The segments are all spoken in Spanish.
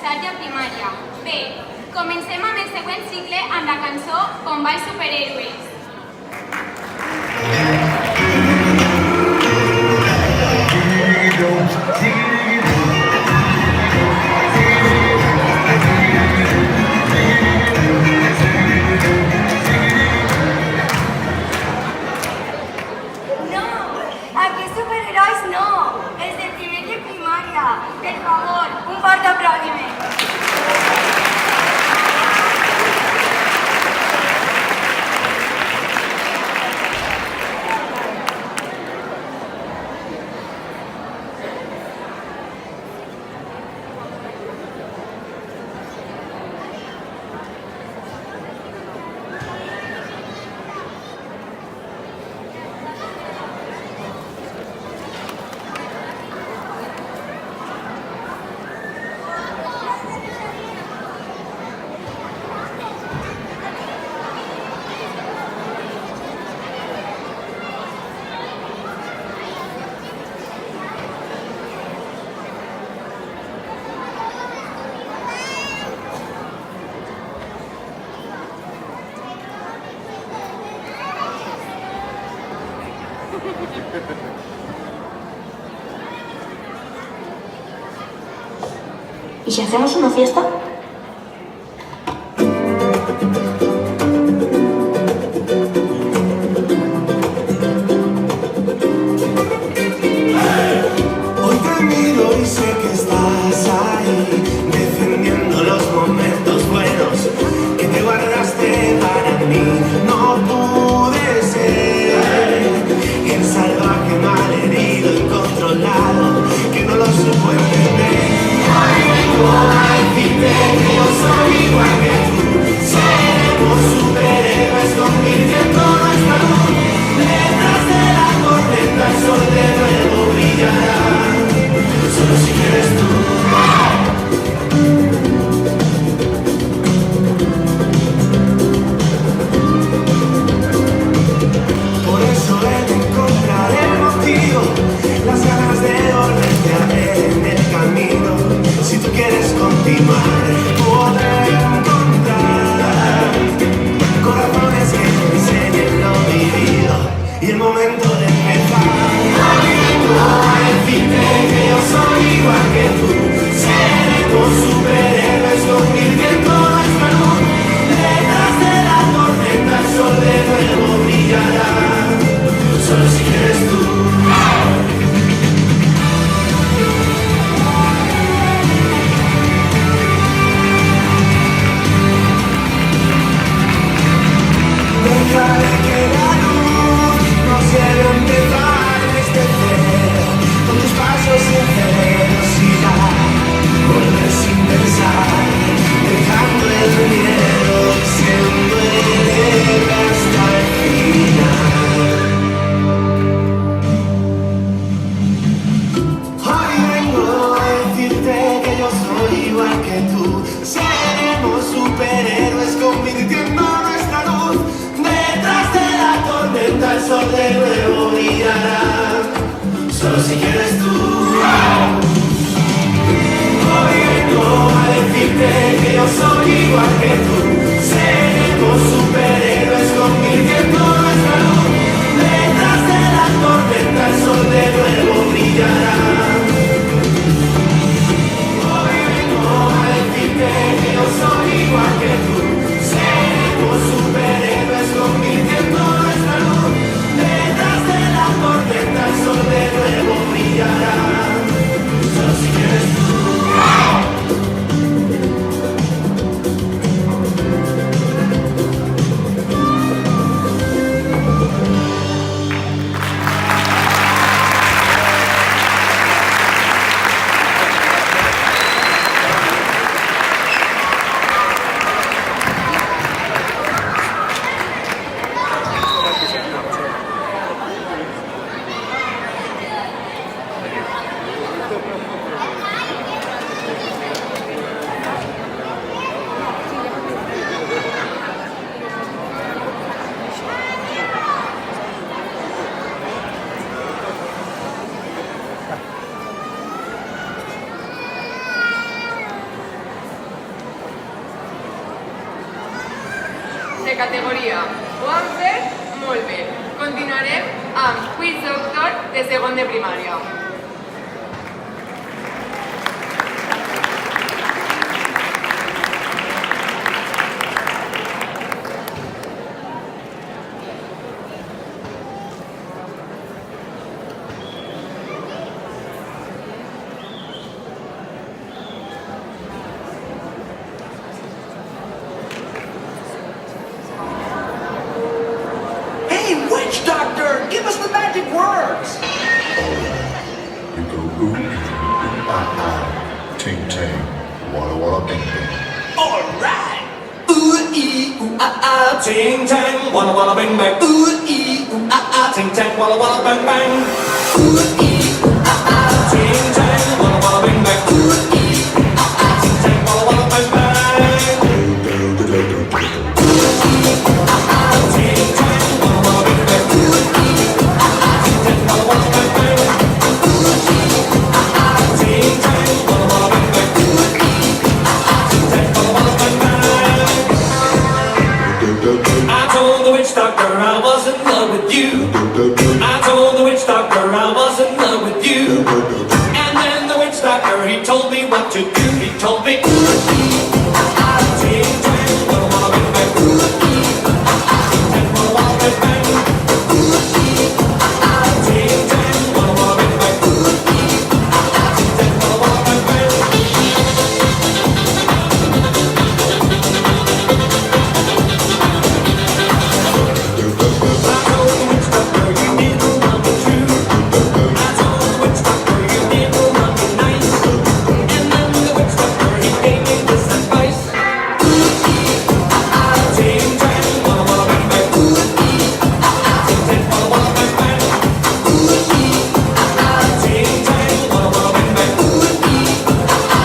Sarja Primària. Bé, comencem amb el següent cicle amb la cançó Combats Superhéroes. Per favor, un fort aplaudiment. ¿Y si hacemos una fiesta? Hoy te miro y sé que estás ahí, defendiendo los momentos buenos que te guardaste para mí. No pude ser el salvaje malherido, incontrolado, que no lo supo entender. Hoy vengo a decirte que yo soy igual que tú. Seremos superhéroes convirtiendo nuestra luz. Detrás de la tormenta el sol de nuevo brillará. Solo si quieres tú. Por eso he de encontrar el motivo, las ganas de volverte a ver en el camino. Si tú quieres continuar, podré encontrar corazones que te enseñen lo vivido y el momento de empezar. Hoy vengo a decirte que yo soy igual que tú. Seremos superhéroes convirtiendo nuestra luz. Detrás de la tormenta el sol de nuevo brillará. Solo si quieres tú. Dejaré que la luz nos lleve a empezar desde cero, con tus pasos sinceros y ya volver sin pensar, dejando el miedo, siendo el héroe hasta el final. Hoy vengo a decirte que yo soy igual que tú. Seremos superhéroes convirtiendo nuestra luz. Detrás de la tormenta el sol de nuevo brillará. Solo si quieres tú. Hoy vengo a decirte que yo soy igual que tú. Seremos superhéroes convirtiendo nuestra luz. Detrás de la tormenta el sol de nuevo brillará. Hoy vengo a decirte que yo soy igual que tú. Seremos superhéroes convirtiendo nuestra luz. Detrás de la tormenta el sol de nuevo brillará. Solo si quieres tú. categoria. Ho han fet molt bé. Continuarem amb Quiz Doctor de segon de primària. Hey, witch doctor, give us the magic words. You go ooh, ting tang, walla walla bing bing. All right. Ooh ee ooh ting tang, walla walla bang bang. Ooh ee ooh ting tang, walla walla bang bang. Ooh ee ooh ting tang, walla walla bang bang. Ooh ee ting tang, walla walla bang bang. I told the witch doctor I was in love with you. I told the witch doctor I was in love with you. And then the witch doctor, he told me what to do. He told me, ting tang, walla walla bang bang. Ting tang, walla walla bang bang. Ting tang, walla walla bang bang. Ting tang, walla walla bang bang. I told the witch doctor you didn't love me true. I told the witch doctor you didn't love me nice. And then the witch doctor, he gave me this advice. Ting tang, walla walla bang bang. Ting tang, walla walla bang bang. Ting tang, walla walla bang bang.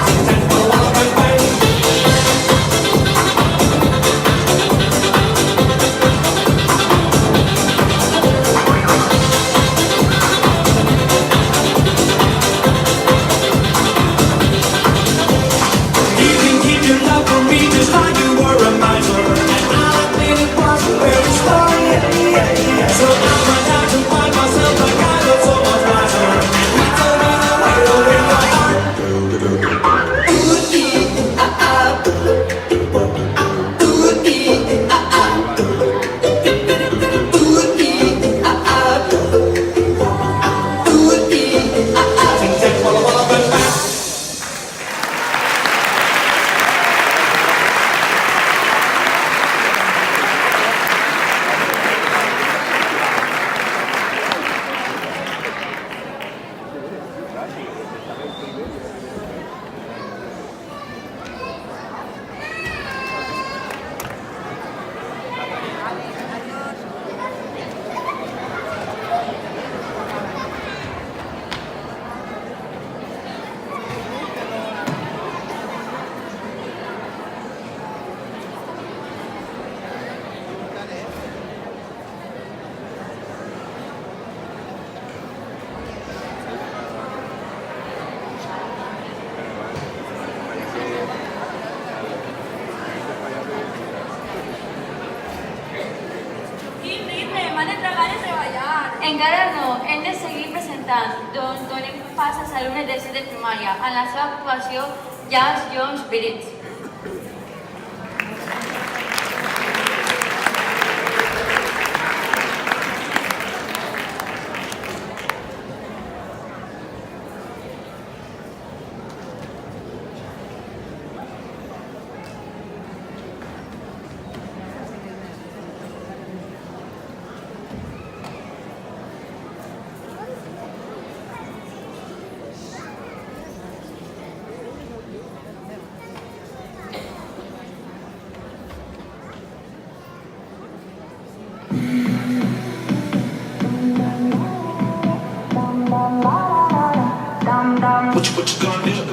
Ting tang, walla walla bang bang. You can keep your love for me just like you were a miser. And all I needed was a very story. So I went out to find myself a guy that's so much wiser. And he told me the way to win my heart. Ooh ee Ooh ee Ooh ee Ting tang, walla walla bang bang. Quin ritme, m'han entrat ganes de ballar. Encara no, hem de seguir presentant. Doncs donem pas als alumnes de 7 de primària en la seva actuació Jazz Jones Spirits. What you gonna do?